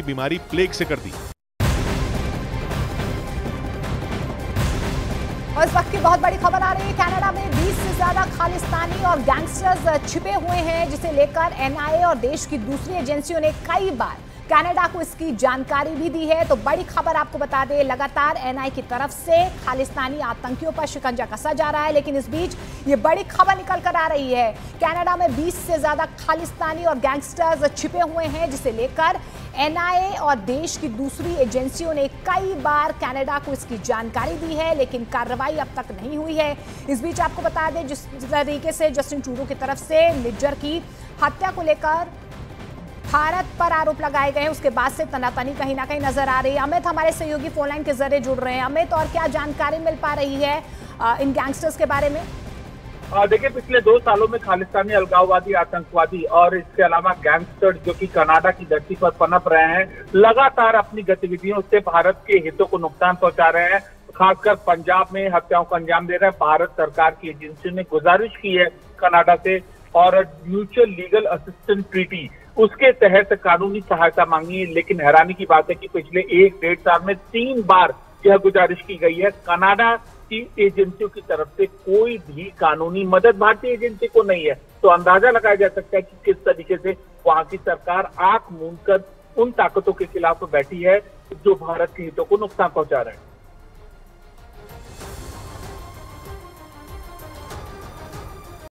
बीमारी प्लेग से कर दी। और इस वक्त की बहुत बड़ी खबर आ रही है, कनाडा में 20 से ज्यादा खालिस्तानी और गैंगस्टर्स छिपे हुए हैं, जिसे लेकर एनआईए और देश की दूसरी एजेंसियों ने कई बार कनाडा को इसकी जानकारी भी दी है। तो बड़ी खबर आपको बता दें, लगातार एनआईए की तरफ से खालिस्तानी आतंकियों पर शिकंजा कसा जा रहा है, लेकिन इस बीच ये बड़ी खबर निकल कर आ रही है, कनाडा में 20 से ज्यादा खालिस्तानी और गैंगस्टर्स छिपे हुए हैं, जिसे लेकर एनआईए और देश की दूसरी एजेंसियों ने कई बार कनाडा को इसकी जानकारी दी है, लेकिन कार्रवाई अब तक नहीं हुई है। इस बीच आपको बता दें, जिस तरीके से जस्टिन ट्रूडो की तरफ से निज्जर की हत्या को लेकर भारत पर आरोप लगाए गए हैं, उसके बाद से तनातनी कहीं ना कहीं नजर आ रही है। अमित हमारे सहयोगी फोन लाइन के जरिए जुड़ रहे हैं। अमित, और क्या जानकारी मिल पा रही है इन गैंगस्टर्स के बारे में? देखिए, पिछले 2 सालों में खालिस्तानी अलगाववादी, आतंकवादी और इसके अलावा गैंगस्टर जो कि कनाडा की धरती पर पनप रहे हैं, लगातार अपनी गतिविधियों से भारत के हितों को नुकसान पहुंचा रहे हैं। खासकर पंजाब में हत्याओं को अंजाम दे रहे हैं। भारत सरकार की एजेंसियों ने गुजारिश की है कनाडा से और म्यूचुअल लीगल असिस्टेंस ट्रीटी, उसके तहत कानूनी सहायता मांगी है। लेकिन हैरानी की बात है कि पिछले 1-1.5 साल में 3 बार यह गुजारिश की गई है। कनाडा की एजेंसियों की तरफ से कोई भी कानूनी मदद भारतीय एजेंसी को नहीं है। तो अंदाजा लगाया जा सकता है कि किस तरीके से वहां की सरकार आंख मूंद कर उन ताकतों के खिलाफ बैठी है जो भारत के हितों को नुकसान पहुंचा रहे हैं।